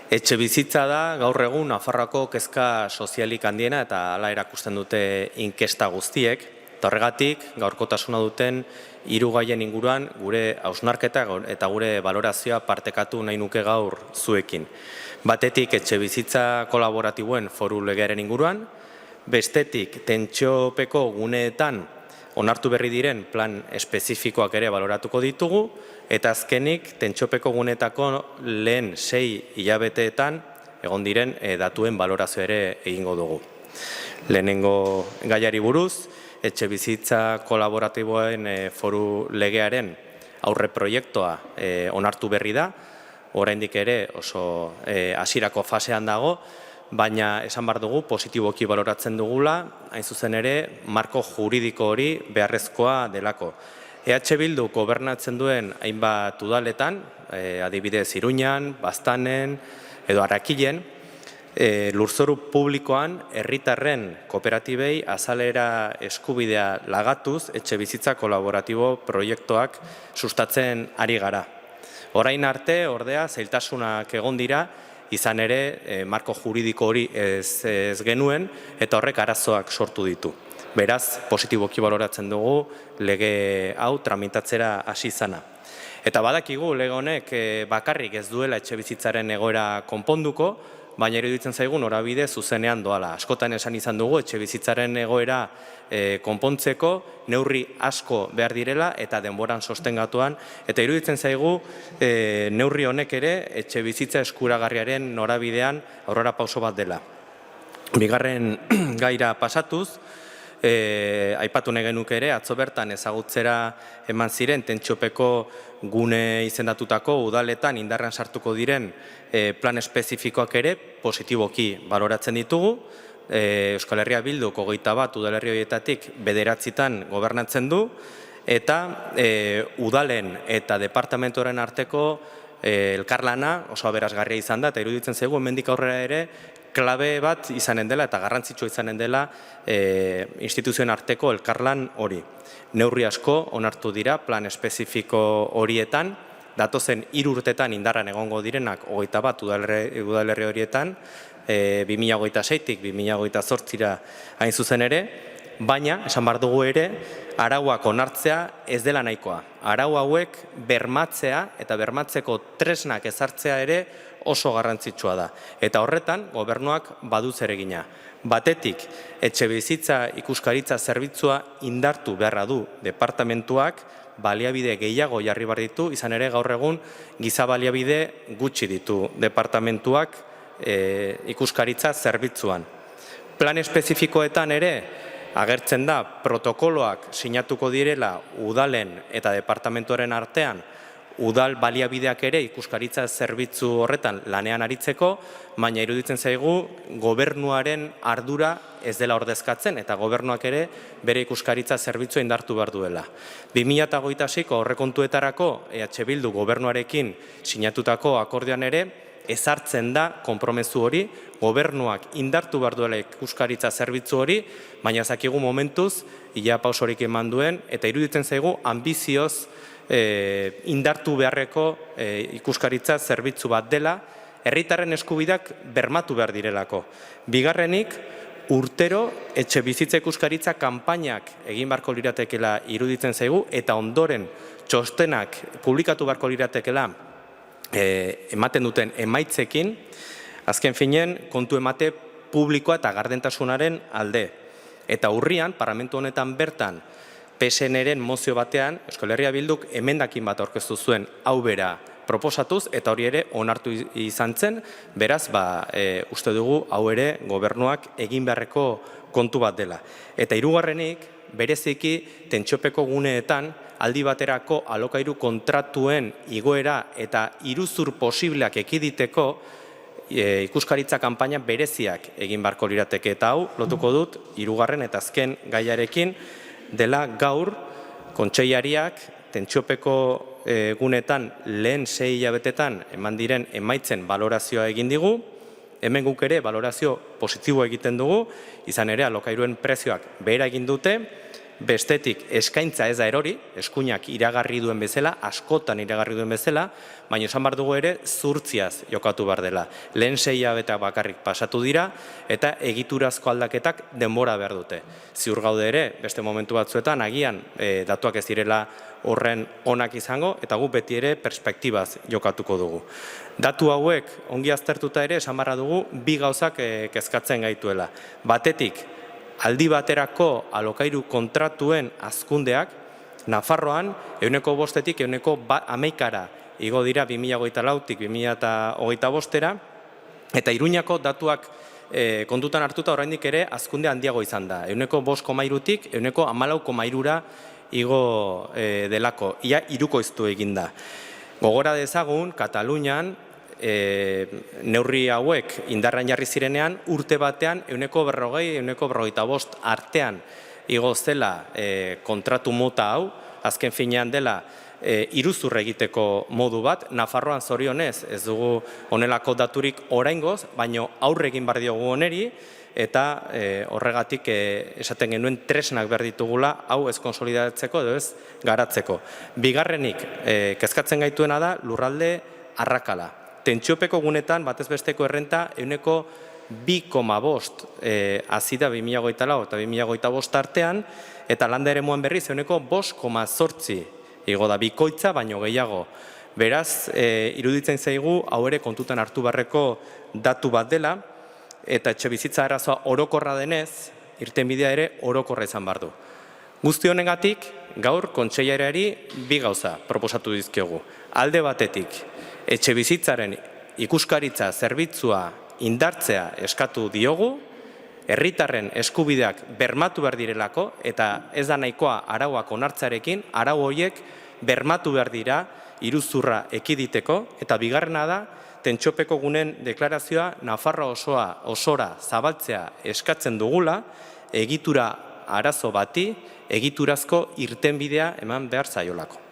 Etxe bizitza da gaur egun Nafarroako kezka sozialik handiena eta hala erakusten dute inkesta guztiek. Eta horregatik gaurkotasuna duten hiru gaien inguruan gure hausnarketa eta gure balorazioa partekatu nahi nuke gaur zuekin. Batetik etxe bizitza kolaboratiboen foru legearen inguruan, bestetik tentsiopeko guneetan onartu berri diren plan espezifikoak ere baloratuko ditugu, eta azkenik tentsiopeko guneetako lehen 6 hilabeteetan egon diren datuen balorazio ere egingo dugu. Lehenengo gaiari buruz, etxe bizitza kolaboratiboen foru legearen aurre proiektua onartu berri da, oraindik ere oso hasierako fasean dago, baina esan behar dugu positiboki baloratzen dugula, hain zuzen ere, marko juridiko hori beharrezkoa delako. EH Bildu gobernatzen duen hainbat udaletan, adibidez Iruñan, Baztanen edo Arrakilen, lurzoru publikoan herritarren kooperatibei azalera eskubidea lagatuz etxe bizitza kolaboratibo proiektuak sustatzen ari gara. Orain arte, ordea, zailtasunak egon dira, izan ere, marko juridiko hori ez genuen eta horrek arazoak sortu ditu. Beraz, positiboki baloratzen dugu lege hau tramitatzera hasi izana. Eta badakigu lege honek bakarrik ez duela etxe bizitzaren egoera konponduko, baina iruditzen zaigu norabide zuzenean doala. Askotan esan izan dugu etxe bizitzaren egoera konpontzeko neurri asko behar direla eta denboran sostengatuan, eta iruditzen zaigu neurri honek ere etxe bizitza eskuragarriaren norabidean aurrera pauso bat dela. Bigarren gaira pasatuz, aipatu nahi genuke ere, atzo bertan ezagutzera eman ziren tentsiopeko gune izendatutako udaletan indarrean sartuko diren plan espezifikoak ere positiboki baloratzen ditugu. Euskal Herria Bilduk 21 udalerri horietatik 9 gobernatzen du, eta udalen eta departamentoren arteko elkarlana oso aberasgarria izan da, eta iruditzen zaigu hemendik aurrera ere klabe bat izanen dela eta garrantzitsua izanen dela instituzioen arteko elkarlan hori. Neurri asko onartu dira plan espezifiko horietan, datozen 3 urtetan indarran egongo direnak 21 udalerri horietan, 2026-tik 2028-ra hain zuzen ere, baina, esan behar dugu ere, arauak onartzea ez dela nahikoa. Arau hauek bermatzea eta bermatzeko tresnak ezartzea ere oso garrantzitsua da. Eta horretan, gobernuak badu zeregina. Batetik, etxe bizitza ikuskaritza zerbitzua indartu beharra du departamentuak, baliabide gehiago jarri behar ditu, izan ere gaur egun giza baliabide gutxi ditu departamentuak ikuskaritza zerbitzuan. Plan espezifikoetan ere agertzen da protokoloak sinatuko direla udalen eta departamentuaren artean, udal baliabideak ere ikuskaritza zerbitzu horretan lanean aritzeko, baina iruditzen zaigu gobernuaren ardura ez dela ordezkatzen eta gobernuak ere bere ikuskaritza zerbitzua indartu behar duela. 2026ko aurrekontuetarako EH Bildu gobernuarekin sinatutako akordioan ere ezartzen da konpromezu hori, gobernuak indartu behar duela ikuskaritza zerbitzu hori, baina zakigu momentuz ia pausorik eman duen eta iruditzen zaigu ambizioz indartu beharreko ikuskaritza zerbitzu bat dela, herritarren eskubideak bermatu behar direlako. Bigarrenik, urtero etxe bizitza ikuskaritza kanpainak egin beharko liratekela iruditzen zaigu, eta ondoren txostenak publikatu beharko liratekela ematen duten emaitzekin, azken finean kontu emate publikoa eta gardentasunaren alde. Eta urrian, parlamentu honetan bertan, PSN-ren mozio batean, Euskal Herria Bilduk emendakin bat aurkeztu zuen hau bera proposatuz, eta hori ere onartu izan zen, beraz, uste dugu hau ere gobernuak egin beharreko kontu bat dela. Eta hirugarrenik, bereziki tentsiopeko guneetan, aldi baterako alokairu kontratuen igoera eta iruzur posibleak ekiditeko ikuskaritza kanpaina bereziak egin beharko lirateke, eta hau lotuko dut hirugarren eta azken gaiarekin, dela gaur kontseilariak tentsiopeko gunetan lehen 6 hilabetetan eman diren emaitzen balorazioa egin digu, hemen guk ere balorazio positibo egiten dugu, izan ere alokairuen prezioak behera egin dute, bestetik eskaintza ez da erori, eskuinak iragarri duen bezala, askotan iragarri duen bezala, baina esan behar dugu ere zurtziaz jokatu behar dela. Lehen 6 hilabeteak bakarrik pasatu dira eta egiturazko aldaketak denbora behar dute. Ziur gaude ere, beste momentu batzuetan, agian datuak ez direla horren onak izango, eta gu beti ere perspektibaz jokatuko dugu. Datu hauek ongi aztertuta ere esan beharra dugu bi gauzak kezkatzen gaituela. Batetik, aldi baterako alokairu kontratuen hazkundeak, Nafarroan, 5%tik 11%ra igo dira 2024tik 2025era, eta Iruñako datuak kontutan hartuta oraindik ere hazkunde handiago izan da. 5,3tik 14,3ra igo delako, ia hirukoiztu egin da. Gogora dezagun, Katalunian, neurri hauek indarrean jarri zirenean, urte batean 40%, 45% artean igo zela kontratu mota hau, azken finean dela iruzur egiteko modu bat. Nafarroan zorionez ez dugu honelako daturik oraingoz, baina aurre egin behar diogu honeri, eta horregatik esaten genuen tresnak behar ditugula hau ez konsolidatzeko edo ez garatzeko. Bigarrenik, kezkatzen gaituena da lurralde arrakala. Tentsiopeko gunetan, batez besteko errenta, 2,5 hazi da 2024 eta 2025 artean, eta landa eremuan berriz 5,8 igo da bikoitza, baino gehiago. Beraz, iruditzen zaigu, hau ere kontutan hartu beharreko datu bat dela, eta etxebizitza arazoa orokorra denez, irtenbidea ere orokorra izan behar du. Guzti honengatik, gaur kontseilerari bi gauza proposatu dizkiogu. Alde batetik, etxebizitzaren ikuskaritza zerbitzua indartzea eskatu diogu, herritarren eskubideak bermatu behar direlako, eta ez da nahikoa arauak onartzarekin, arau horiek bermatu behar dira iruzurra ekiditeko, eta bigarrena da, Tentsiopeko gunen deklarazioa Nafarroa osora zabaltzea eskatzen dugula, egitura arazo bati, egiturazko irtenbidea eman behar zaiolako.